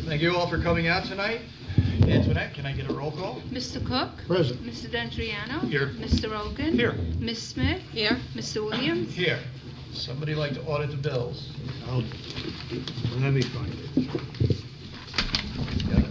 Thank you all for coming out tonight. Antoinette, can I get a roll call? Mr. Cook? Present. Mr. D'Andriano? Here. Mr. Rogan? Here. Ms. Smith? Here. Mr. Williams? Here. Somebody like to audit the bills? Let me find it. Got it.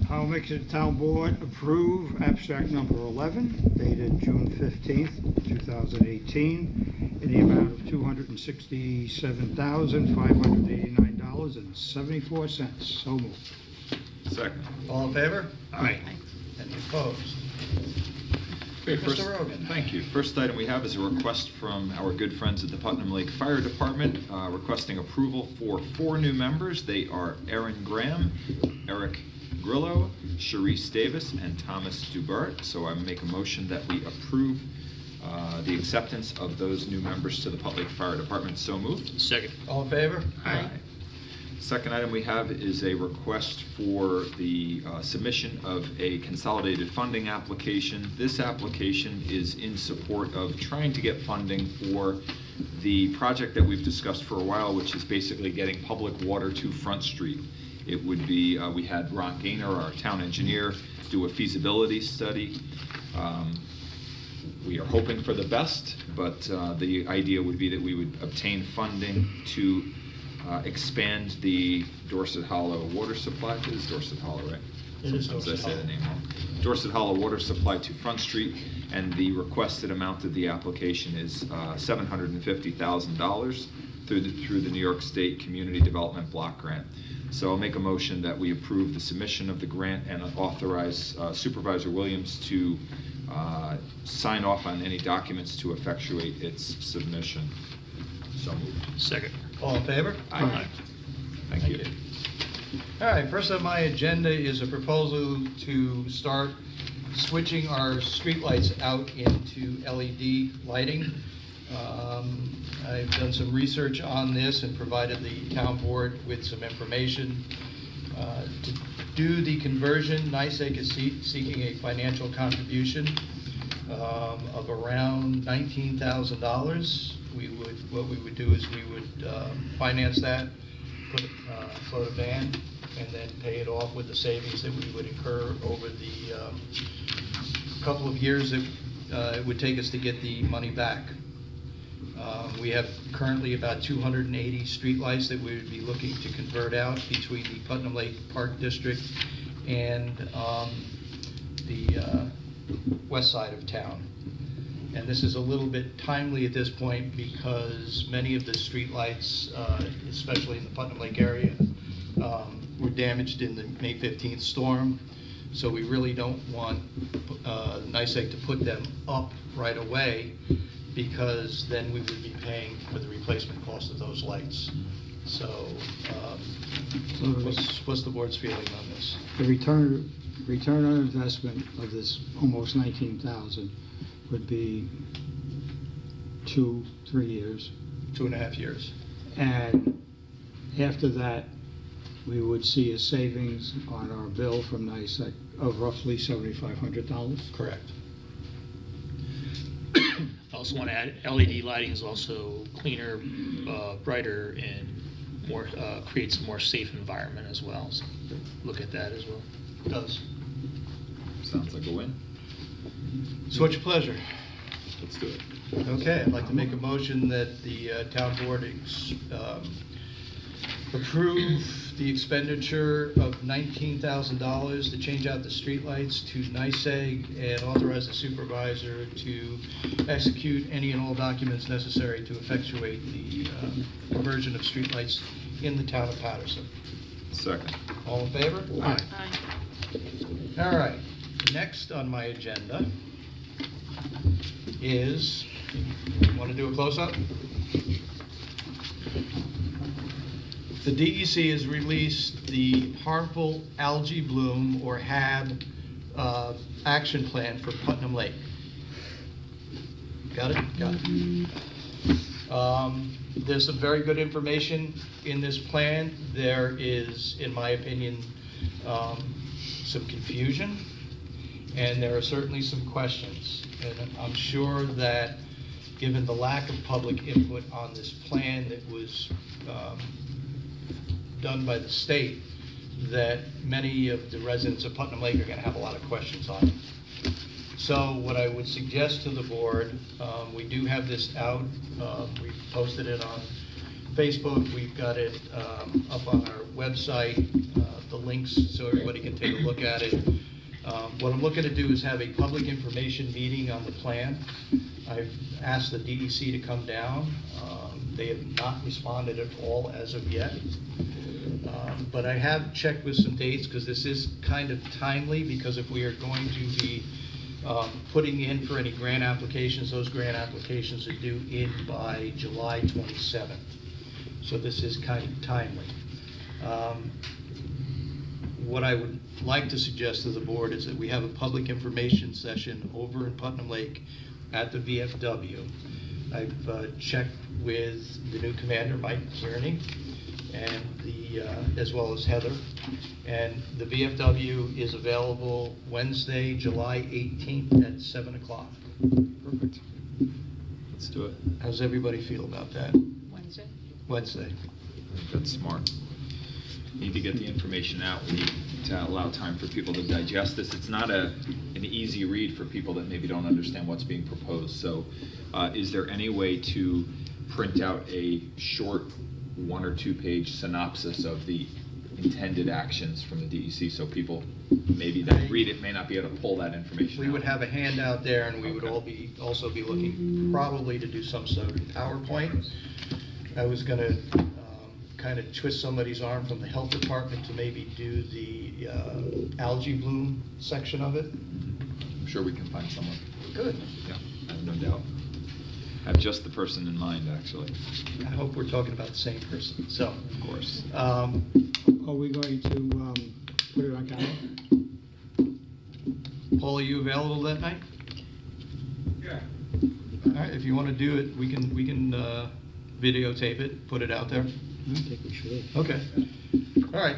I'll make the town board approve abstract number 11 dated June 15th, 2018 in the amount of $267,589.74. So moved. Second. All in favor? Aye. Any opposed? Okay, first, Mr. Rogan. thank you. First item we have is a request from our good friends at the Putnam Lake Fire Department requesting approval for 4 new members. They are Aaron Graham, Eric Grillo, Sharice Davis, and Thomas Dubart. So I make a motion that we approve the acceptance of those new members to the Putnam Lake Fire Department. So moved. Second. All in favor? Aye. Second item we have is a request for the submission of a consolidated funding application. This application is in support of trying to get funding for the project that we've discussed for a while, which is basically getting public water to Front Street. It would be, we had Ron Gaynor, our town engineer, do a feasibility study. We are hoping for the best, but the idea would be that we would obtain funding to expand the Dorset Hollow water supply. It is Dorset Hollow, right? It is Sometimes Dorset I say Hollow. the name wrong. Dorset Hollow water supply to Front Street, and the requested amount of the application is $750,000 through the New York State Community Development Block Grant. So I'll make a motion that we approve the submission of the grant and authorize Supervisor Williams to sign off on any documents to effectuate its submission. So moved. Second. All in favor? Aye. Thank you. All right, first on my agenda is a proposal to start switching our streetlights out into LED lighting. I've done some research on this and provided the town board with some information. To do the conversion, NYSEG is seeking a financial contribution of around $19,000. What we would do is we would finance that, float a van, and then pay it off with the savings that we would incur over the couple of years that it would take us to get the money back. We have currently about 280 streetlights that we would be looking to convert out between the Putnam Lake Park District and the west side of town. And this is a little bit timely at this point because many of the streetlights, especially in the Putnam Lake area, were damaged in the May 15th storm. So we really don't want NYSEG to put them up right away, because then we would be paying for the replacement cost of those lights. So what's the board's feeling on this? The return on investment of this almost 19,000 would be 2-3 years. 2.5 years. And after that, we would see a savings on our bill from NYSEG of roughly $7,500. Correct. I also want to add, LED lighting is also cleaner, brighter, and more creates a more safe environment as well. So look at that as well. It does. Sounds like a win. So what's your pleasure? Let's do it. Okay, I'd like to make a motion that the town board approve the expenditure of $19,000 to change out the streetlights to NYSEG and authorize the supervisor to execute any and all documents necessary to effectuate the conversion of streetlights in the town of Patterson. Second. All in favor? Aye. All right, next on my agenda is, want to do a close-up? The DEC has released the harmful algae bloom, or HAB, action plan for Putnam Lake. Got it? Got it. There's some very good information in this plan. There is, in my opinion, some confusion, and there are certainly some questions. And I'm sure that given the lack of public input on this plan that was done by the state, that many of the residents of Putnam Lake are going to have a lot of questions on it. So what I would suggest to the board, we do have this out. We've posted it on Facebook. We've got it up on our website, the links so everybody can take a look at it. What I'm looking to do is have a public information meeting on the plan. I've asked the DEC to come down. They have not responded at all as of yet. But I have checked with some dates because this is kind of timely, because if we are going to be putting in for any grant applications, those grant applications are due in by July 27th. So this is kind of timely. What I would like to suggest to the board is that we have a public information session over in Putnam Lake at the VFW. I've checked with the new commander, Mike Kearney, and as well as Heather. And the VFW is available Wednesday, July 18th at 7 o'clock. Perfect. Let's do it. How's everybody feel about that? Wednesday. Wednesday. I think that's smart. Need to get the information out. We need to allow time for people to digest this. It's not an easy read for people that maybe don't understand what's being proposed. So is there any way to print out a short 1 or 2 page synopsis of the intended actions from the DEC, so people maybe that read it may not be able to pull that information We out? would have a handout there, and we would Okay. also be looking probably to do some sort of PowerPoint. I was going to kind of twist somebody's arm from the health department to maybe do the algae bloom section of it. I'm sure we can find someone. Good. Yeah, I have no doubt. I have just the person in mind, actually. I hope we're talking about the same person. So, Of course. Are we going to put it on camera? Paul, are you available that night? Yeah. All right, if you want to do it, we can videotape it, put it out there. I think we should. Okay. All right.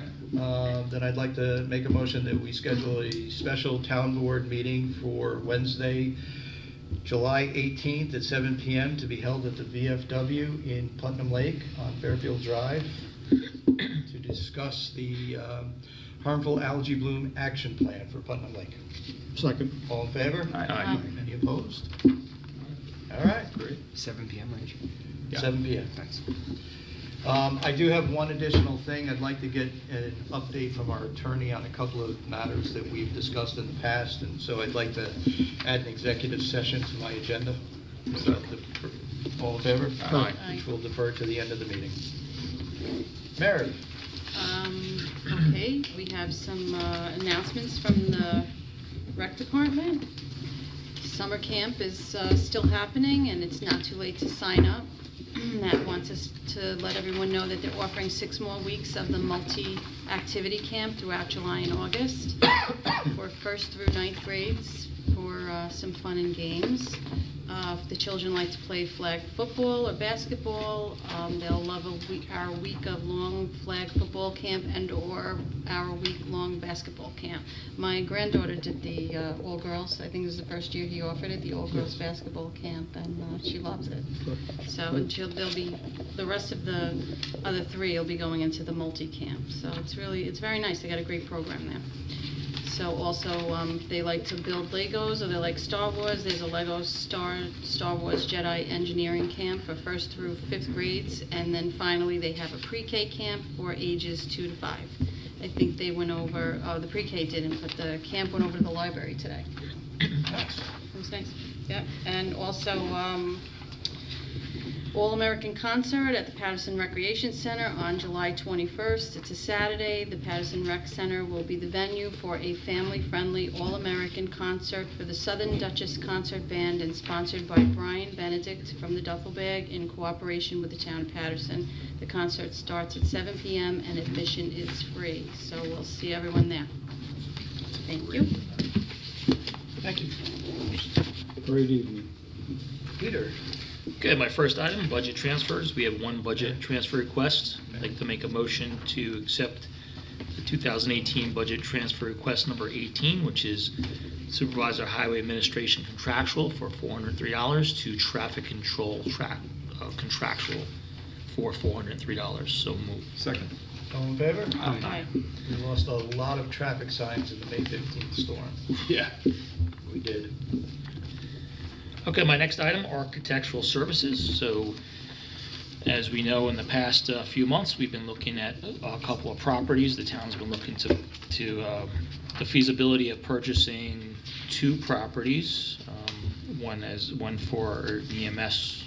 Then I'd like to make a motion that we schedule a special town board meeting for Wednesday, July 18th at 7 p.m. to be held at the VFW in Putnam Lake on Fairfield Drive to discuss the harmful algae bloom action plan for Putnam Lake. Second. All in favor? Aye. Any opposed? All right. Great. 7 p.m. range. Yeah. 7 p.m. Thanks. I do have one additional thing. I'd like to get an update from our attorney on a couple of matters that we've discussed in the past, and so I'd like to add an executive session to my agenda. All in favor? Aye. Which will defer to the end of the meeting. Mary? Okay, we have some announcements from the rec department. Summer camp is still happening, and it's not too late to sign up. That wants us to let everyone know that they're offering 6 more weeks of the multi-activity camp throughout July and August for 1st through 9th grades for some fun and games. If the children like to play flag football or basketball, they'll love our week-long flag football camp and/or our week-long basketball camp. My granddaughter did the all-girls. I think this is the first year he offered it, the all-girls basketball camp, and she loves it. So and they'll be the rest of the other 3 will be going into the multi-camp. So it's very nice. They got a great program there. So also, they like to build Legos, or they like Star Wars. There's a Lego Star Wars Jedi Engineering Camp for 1st through 5th grades. And then finally, they have a pre-K camp for ages 2 to 5. I think they went over, the pre-K didn't, but the camp went over to the library today. Nice. It was nice. Yeah, and also, All-American Concert at the Patterson Recreation Center on July 21st. It's a Saturday. The Patterson Rec Center will be the venue for a family-friendly All-American Concert for the Southern Duchess Concert Band, and sponsored by Brian Benedict from the Duffel Bag in cooperation with the town of Patterson. The concert starts at 7 p.m. and admission is free. So we'll see everyone there. Thank you. Thank you. Great evening. Peter? Okay, my first item, budget transfers. We have one budget transfer request. I'd like to make a motion to accept the 2018 budget transfer request number 18, which is Supervisor Highway Administration contractual for $403 to traffic control contractual for $403. So moved. Second. All in favor? Aye. We lost a lot of traffic signs in the May 15th storm. Yeah. We did. Okay, my next item, architectural services. So, as we know, in the past few months, we've been looking at a couple of properties. The town's been looking to the feasibility of purchasing 2 properties. One for EMS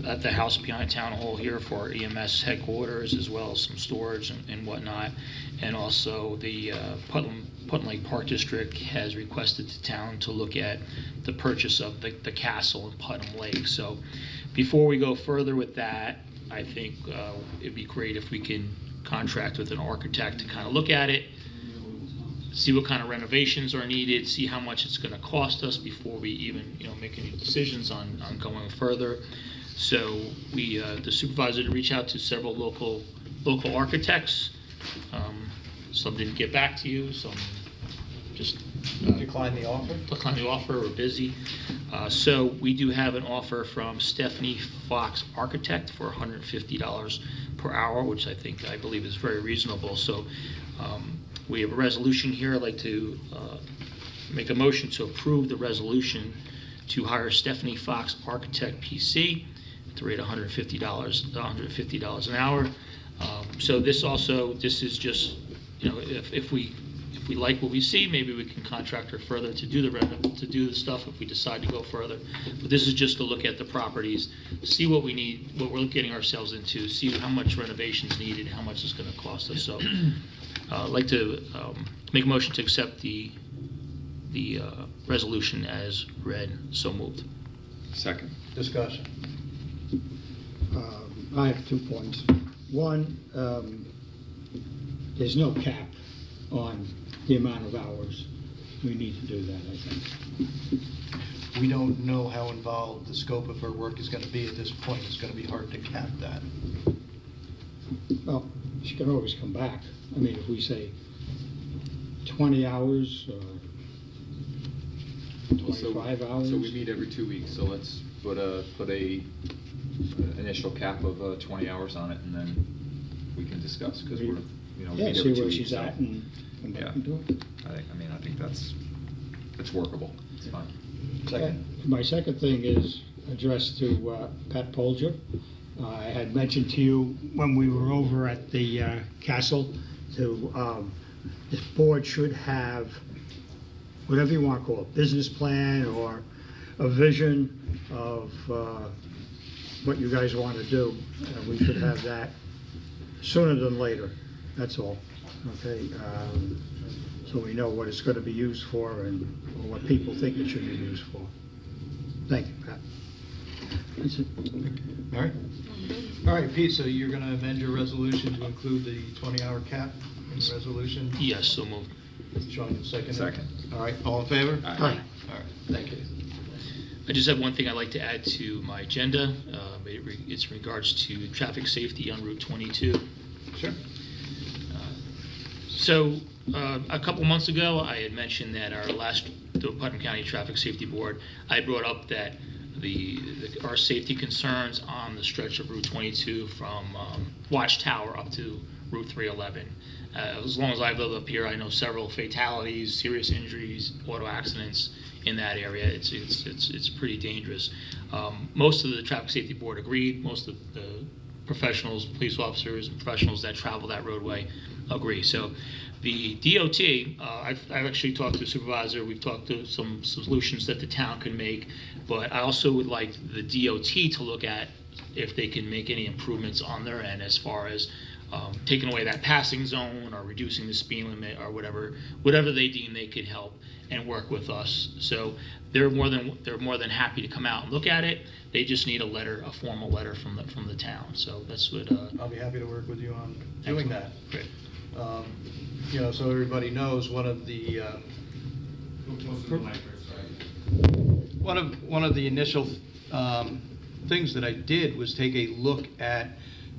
at the house behind Town Hall here for EMS headquarters, as well as some storage and whatnot. And also the Putnam Lake Park District has requested the town to look at the purchase of the castle in Putnam Lake. So before we go further with that, I think it'd be great if we can contract with an architect to kind of look at it, see what kind of renovations are needed, see how much it's going to cost us before we even make any decisions on going further. So the supervisor to reach out to several local architects. Some didn't get back to you, some just Decline the offer? declined the offer or busy. So we do have an offer from Stephanie Fox Architect for $150 per hour, which I believe is very reasonable. So we have a resolution here. I'd like to make a motion to approve the resolution to hire Stephanie Fox Architect PC at the rate of $150 an hour. So this is just, if we like what we see, maybe we can contract her further to do the stuff if we decide to go further. But this is just to look at the properties, see what we need, what we're getting ourselves into, see how much renovation's needed, how much it's going to cost us. So I'd like to make a motion to accept the resolution as read. So moved. Second. Discussion. I have 2 points. One, there's no cap on the amount of hours. We need to do that, I think. We don't know how involved the scope of her work is going to be at this point. It's going to be hard to cap that. Well, she can always come back. I mean, if we say 20 hours, 25 hours. So we meet every 2 weeks, so let's put a initial cap of 20 hours on it, and then we can discuss, because we Yeah, meet see every 2 where weeks. she's at and come back and do it. I think that's workable. It's fine. Second. My second thing is addressed to Pat Polger. I had mentioned to you when we were over at the castle, this board should have, whatever you want to call it, business plan or a vision of what you guys want to do. We should have that sooner than later, that's all. Okay, so we know what it's going to be used for and what people think it should be used for. Thank you, Pat. That's it. All right. All right, Pete, so you're going to amend your resolution to include the 20-hour cap in the resolution? Yes, so moved. Sean, second? Second. All right, all in favor? Aye. All right, thank you. I just have one thing I'd like to add to my agenda. It's in regards to traffic safety on Route 22. Sure. So a couple months ago, I had mentioned that the Putnam County Traffic Safety Board, I brought up that our safety concerns on the stretch of Route 22 from Watchtower up to Route 311. As long as I've lived up here, I know several fatalities, serious injuries, auto accidents in that area. It's pretty dangerous. Most of the Traffic Safety Board agreed. Most of the professionals, police officers, and professionals that travel that roadway agree. So the DOT, I've actually talked to the supervisor. We've talked to some solutions that the town can make, but I also would like the DOT to look at if they can make any improvements on their end as far as taking away that passing zone or reducing the speed limit or whatever they deem they could help and work with us. So they're more than happy to come out and look at it. They just need a formal letter from the town. So that's what. I'll be happy to work with you on doing that. Great. So everybody knows one of the initial things that I did was take a look at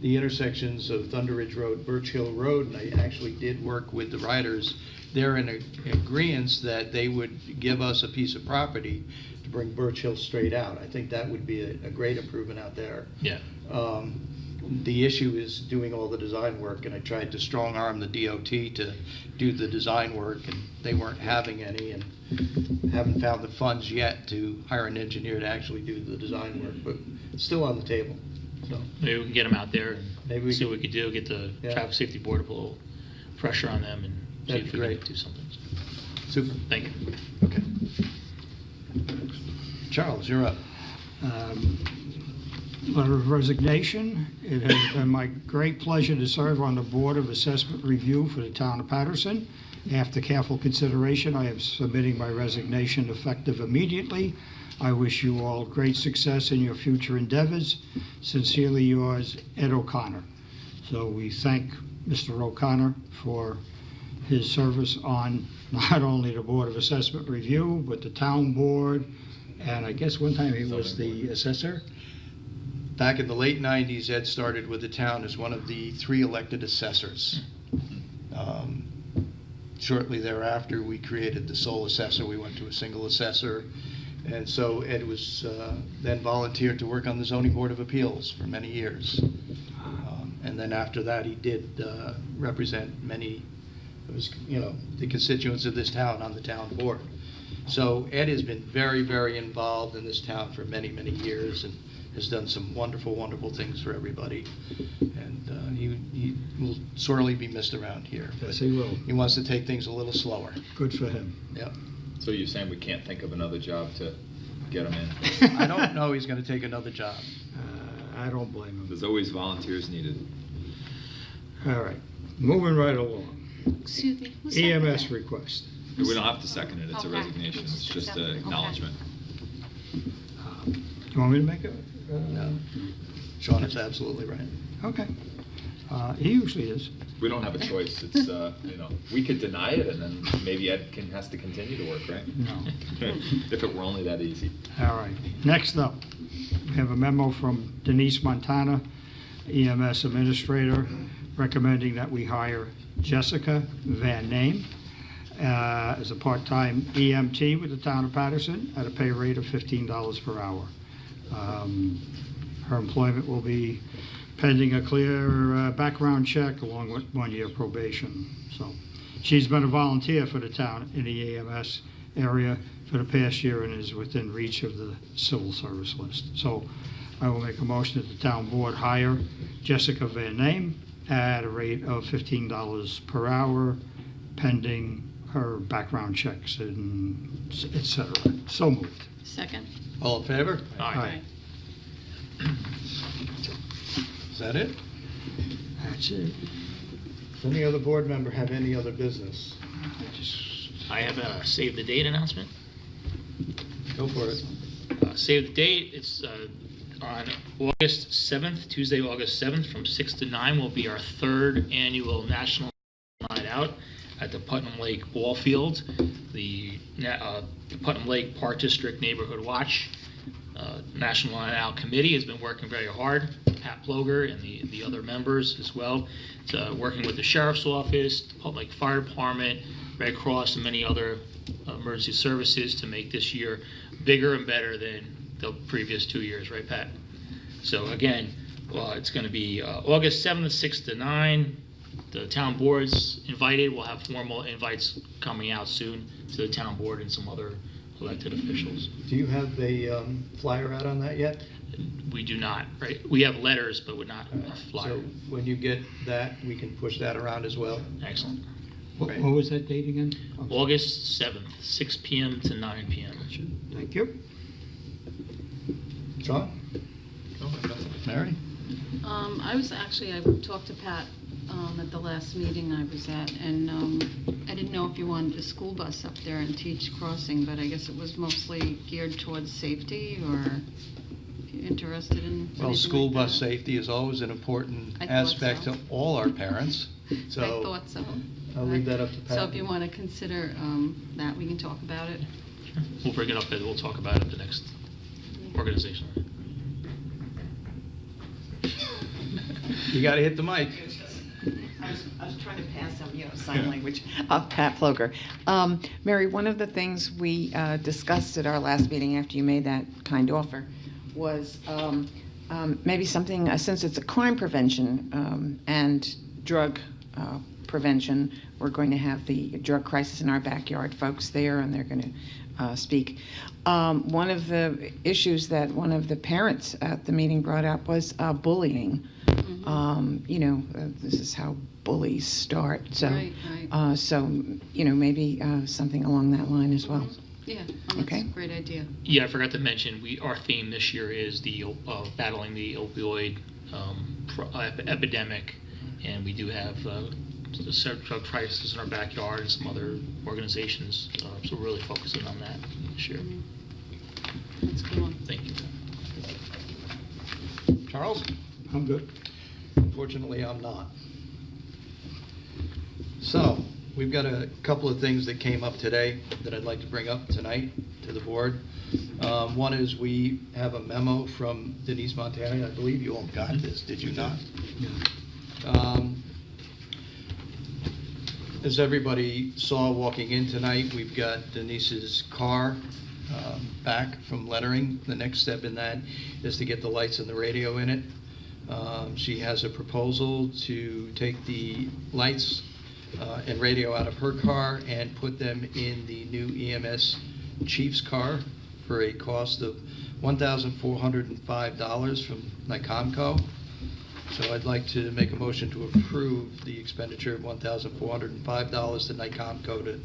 the intersections of Thunder Ridge Road, Birch Hill Road, and I actually did work with the riders. They're in agreement that they would give us a piece of property to bring Birch Hill straight out. I think that would be a great improvement out there. Yeah. The issue is doing all the design work, and I tried to strong arm the DOT to do the design work, and they weren't having any, and haven't found the funds yet to hire an engineer to actually do the design work, but it's still on the table. So Maybe we can get them out there and Maybe we see can- what we could do, get the Yeah. Traffic Safety Board to put a little pressure on them and see That'd if be we can great. do something. super. Thank you. Okay. Charles, you're up. Letter of resignation. It has been my great pleasure to serve on the Board of Assessment Review for the town of Patterson. After careful consideration, I am submitting my resignation effective immediately. I wish you all great success in your future endeavors. Sincerely yours, Ed O'Connor. So we thank Mr. O'Connor for his service on not only the Board of Assessment Review, but the town board, and I guess one time he was the assessor. Back in the late 90s, Ed started with the town as one of the 3 elected assessors. Shortly thereafter, we created the sole assessor. We went to a single assessor. And so Ed was then volunteered to work on the Zoning Board of Appeals for many years. And then after that, he did represent many of his, the constituents of this town on the town board. So Ed has been very, very involved in this town for many, many years and has done some wonderful, wonderful things for everybody. And he will sorely be missed around here. Yes, he will. He wants to take things a little slower. Good for him. Yep. So you're saying we can't think of another job to get him in? I don't know he's going to take another job. I don't blame him. There's always volunteers needed. All right, moving right along. Excuse me. who seconded EMS that? request. We don't have to second it, it's a Okay. resignation, it's just an acknowledgement. You want me to make it? No. Sean is absolutely right. Okay. He usually is. We don't have a choice, it's, we could deny it and then maybe Ed has to continue to work, right? No. If it were only that easy. All right. Next up, we have a memo from Denise Montana, EMS Administrator, recommending that we hire Jessica Van Name as a part-time EMT with the town of Patterson at a pay rate of $15 per hour. Her employment will be pending a clear background check along with 1-year probation. So she's been a volunteer for the town in the EMS area for the past year and is within reach of the civil service list. So I will make a motion that the town board hire Jessica Van Name at a rate of $15 per hour pending her background checks and et cetera. So moved. Second. All in favor? Aye. Is that it? That's it. Does any other board member have any other business? I have a save the date announcement. Go for it. Save the date, it's on August 7th, Tuesday, August 7th, from 6 to 9 will be our 3rd annual National Night Out at the Putnam Lake Ball Field. The Putnam Lake Park District Neighborhood Watch National Night Out Committee has been working very hard. Pat Ploger and the other members as well. It's working with the Sheriff's Office, the Putnam Lake Fire Department, Red Cross, and many other emergency services to make this year bigger and better than the previous 2 years, right, Pat? So again, it's going to be August 7th, 6 to 9. The town board's invited. We'll have formal invites coming out soon to the town board and some other elected officials. Do you have a flyer out on that yet? We do not, right? We have letters, but we're not a flyer. So when you get that, we can push that around as well. Excellent. What was that date again? August 7th, 6 p.m. to 9 p.m. Thank you. Sean? Mary? I talked to Pat at the last meeting I was at, and I didn't know if you wanted a school bus up there and teach crossing, but I guess it was mostly geared towards safety, or if you're interested in Well, anything school like bus that. safety is always an important I thought aspect so. to all our parents. I So thought so. I'll leave that up to Pat. So if you want to consider that, we can talk about it. We'll bring it up and we'll talk about it at the next organization. You got to hit the mic. I was trying to pass some, sign language. Pat Floger. Mary, one of the things we discussed at our last meeting after you made that kind offer was maybe something, since it's a crime prevention and drug prevention, we're going to have the drug crisis in our backyard folks there, and they're going to speak. One of the issues that one of the parents at the meeting brought up was bullying. This is how bullies start. So, Right, right. Maybe something along that line as well. Yeah, that's Okay. a great idea. Yeah, I forgot to mention, our theme this year is the battling the opioid epidemic, and we do have the drug crisis in our backyard and some other organizations, so we're really focusing on that this year. That's a good one. Thank you. Charles? I'm good. Unfortunately, I'm not. So, we've got a couple of things that came up today that I'd like to bring up tonight to the board. One is we have a memo from Denise Montana. I believe you all got this, did you not? As everybody saw walking in tonight, we've got Denise's car back from lettering. The next step in that is to get the lights and the radio in it. She has a proposal to take the lights and radio out of her car and put them in the new EMS chief's car for a cost of $1,405 from Nicomco. So I'd like to make a motion to approve the expenditure of $1,405 to Nicomco to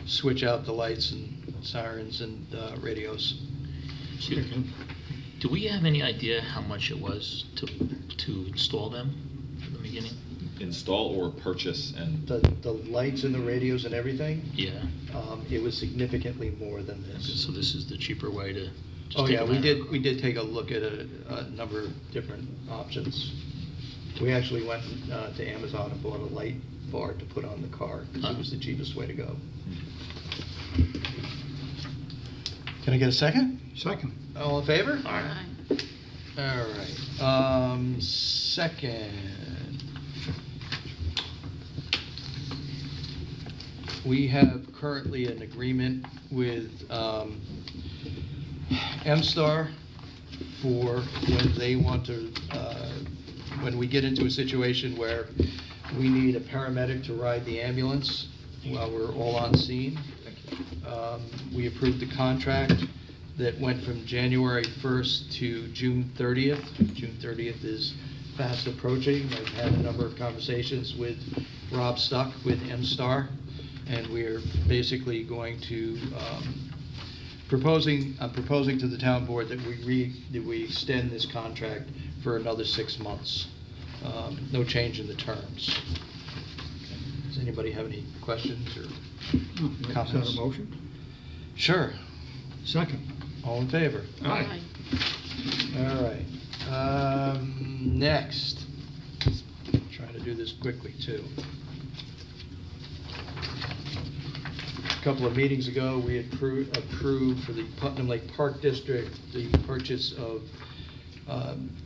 switch out the lights and sirens and radios. Do we have any idea how much it was to install them at the beginning? Install or purchase and... The lights and the radios and everything, Yeah. it was significantly more than this. So this is the cheaper way to just Oh, take yeah, them we out. did take a look at a number of different options. We actually went to Amazon and bought a light bar to put on the car because it was the cheapest way to go. Can I get a second? Second. All in favor? All right. All right. Second. We have currently an agreement with MSTAR for when they want to, when we get into a situation where we need a paramedic to ride the ambulance while we're all on scene. We approved the contract that went from January 1st to June 30th. June 30th is fast approaching. I've had a number of conversations with Rob Stuck with MSTAR, and we're basically going to, I'm proposing to the town board that we extend this contract for another 6 months. No change in the terms. Does anybody have any questions or Is that comments? a motion? Sure. Second. All in favor? Aye. All right. Next, trying to do this quickly too. A couple of meetings ago, we had approved for the Putnam Lake Park District the purchase of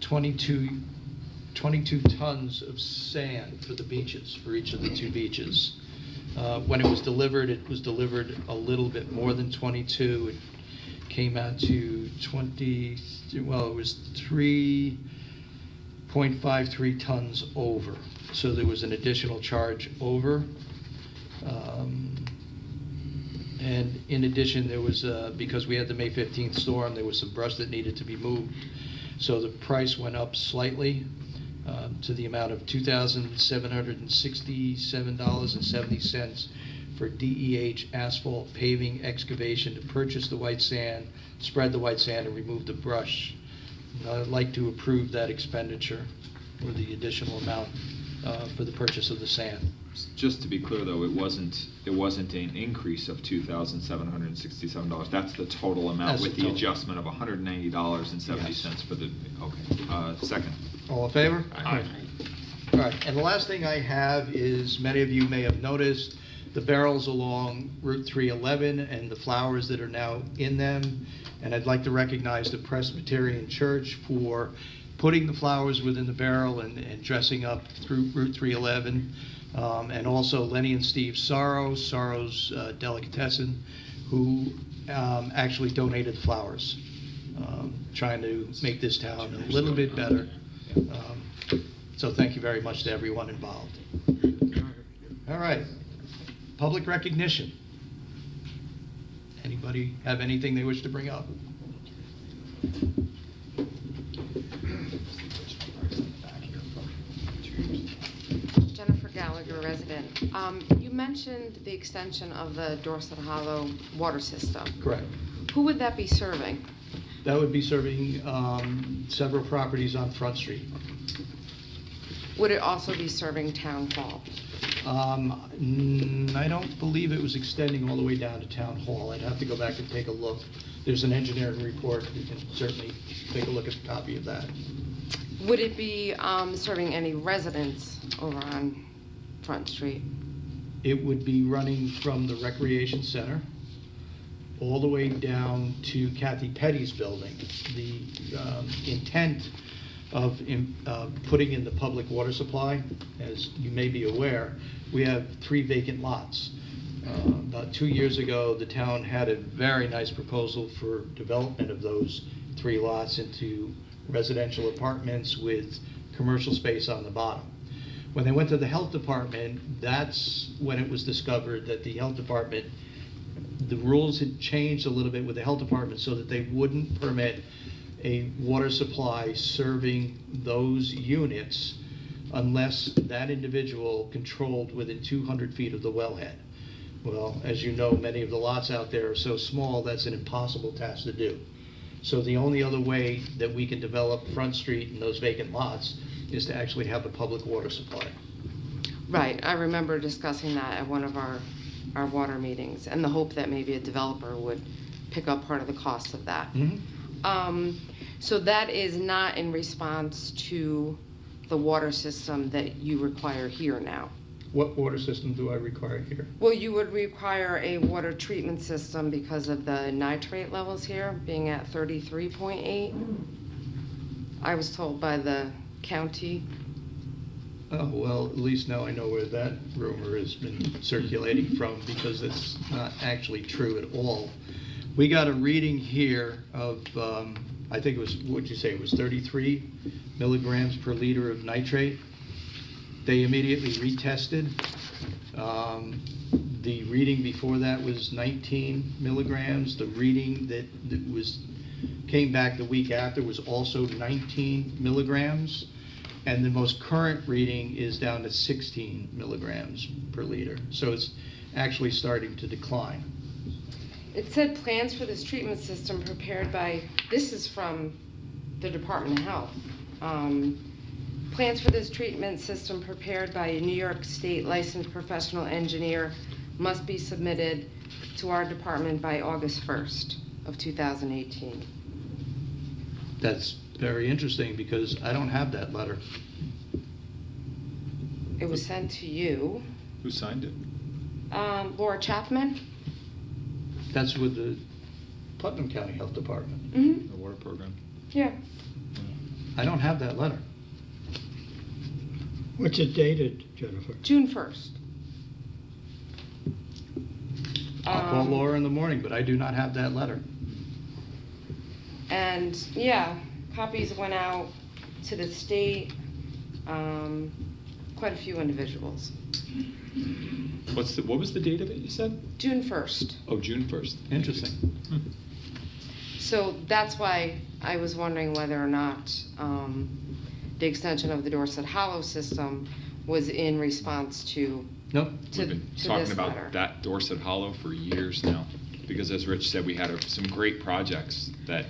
22 tons of sand for the beaches, for each of the 2 beaches. When it was delivered a little bit more than 22. It came out to 20, well, it was 3.53 tons over. So there was an additional charge over. And in addition, there was, because we had the May 15th storm, there was some brush that needed to be moved. So the price went up slightly to the amount of $2,767.70 for DEH asphalt paving excavation to purchase the white sand, spread the white sand, and remove the brush. I'd like to approve that expenditure for the additional amount for the purchase of the sand. Just to be clear, though, it wasn't an increase of $2,767. That's the total amount That's with the the total. adjustment of $190.70 Yes. for the, okay. Second. All in favor? Aye. All right, and the last thing I have is, many of you may have noticed, the barrels along Route 311 and the flowers that are now in them. And I'd like to recognize the Presbyterian Church for putting the flowers within the barrel and dressing up through Route 311, and also Lenny and Steve Sorrow's Delicatessen, who actually donated flowers, trying to make this town a little bit better. So thank you very much to everyone involved. All right, public recognition. Anybody have anything they wish to bring up? Jennifer Gallagher, resident. You mentioned the extension of the Dorset Hollow water system. Correct. Who would that be serving? That would be serving several properties on Front Street. Would it also be serving Town Hall? I don't believe it was extending all the way down to Town Hall. I'd have to go back and take a look. There's an engineering report. You can certainly take a look at a copy of that. Would it be serving any residents over on Front Street? It would be running from the Recreation Center all the way down to Kathy Petty's building. The intent of putting in the public water supply, as you may be aware, we have 3 vacant lots. About 2 years ago, the town had a very nice proposal for development of those 3 lots into residential apartments with commercial space on the bottom. When they went to the health department, that's when it was discovered that the health department, the rules had changed a little bit with the health department so that they wouldn't permit a water supply serving those units unless that individual controlled within 200 feet of the wellhead. Well, as you know, many of the lots out there are so small, that's an impossible task to do. So the only other way that we can develop Front Street and those vacant lots is to actually have a public water supply. Right, I remember discussing that at one of our water meetings, and the hope that maybe a developer would pick up part of the cost of that. So that is not in response to the water system that you require here now? What water system do I require here? Well, you would require a water treatment system because of the nitrate levels here being at 33.8. I was told by the county. Oh, well, at least now I know where that rumor has been circulating from, because it's not actually true at all. We got a reading here of, I think it was, what'd you say, it was 33 milligrams per liter of nitrate. They immediately retested. The reading before that was 19 milligrams. The reading that came back the week after was also 19 milligrams. And the most current reading is down to 16 milligrams per liter. So it's actually starting to decline. It said plans for this treatment system prepared by, this is from the Department of Health. Plans for this treatment system prepared by a New York State licensed professional engineer must be submitted to our department by August 1st of 2018. That's very interesting, because I don't have that letter. It was sent to you. Who signed it? Laura Chapman. That's with the Putnam County Health Department. Mm-hmm. The water program? Yeah. I don't have that letter. What's it dated, Jennifer? June 1st. I'll call Laura in the morning, but I do not have that letter. And yeah, copies went out to the state, quite a few individuals. What was the date of it, you said? June 1st. Oh, June 1st. Interesting. So that's why I was wondering whether or not the extension of the Dorset Hollow system was in response to, Nope. We've been to talking this about letter. that Dorset Hollow for years now, because as Rich said, we had some great projects that,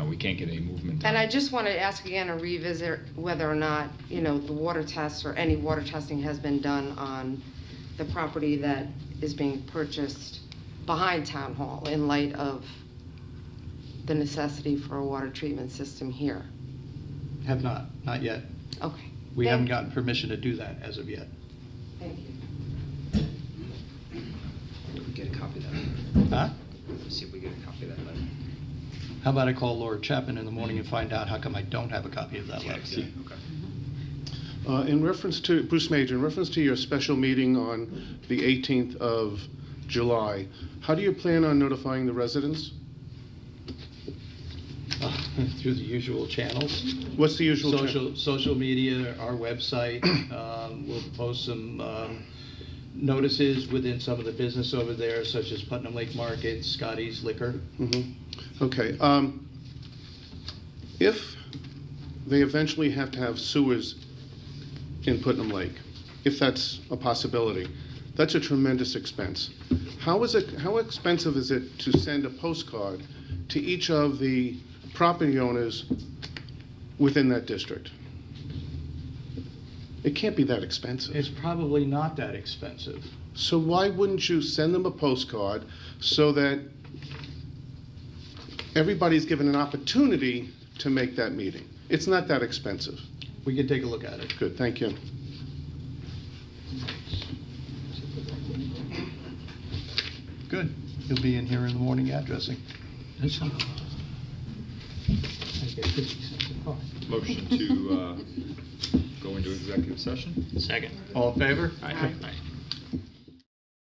we can't get any movement on. And I just want to ask again and revisit whether or not, the water tests or any water testing has been done on the property that is being purchased behind Town Hall in light of the necessity for a water treatment system here. Have not yet. Okay. We haven't gotten permission to do that as of yet. Thank you. We get a copy of that. Huh? See if we get a copy of that letter. How about I call Laura Chapman in the morning and find out how come I don't have a copy of that letter? In reference to, Bruce Major, in reference to your special meeting on the 18th of July, how do you plan on notifying the residents? Through the usual channels. What's the usual channel? Social media, our website. We'll post some notices within some of the business over there, such as Putnam Lake Market, Scotty's Liquor. Okay. If they eventually have to have sewers in Putnam Lake, if that's a possibility, that's a tremendous expense. How expensive is it to send a postcard to each of the property owners within that district? It can't be that expensive. It's probably not that expensive. So why wouldn't you send them a postcard so that everybody's given an opportunity to make that meeting? It's not that expensive. We can take a look at it. Good, thank you. Good. You'll be in here in the morning addressing. Motion to go into executive session? Second. All in favor? Aye.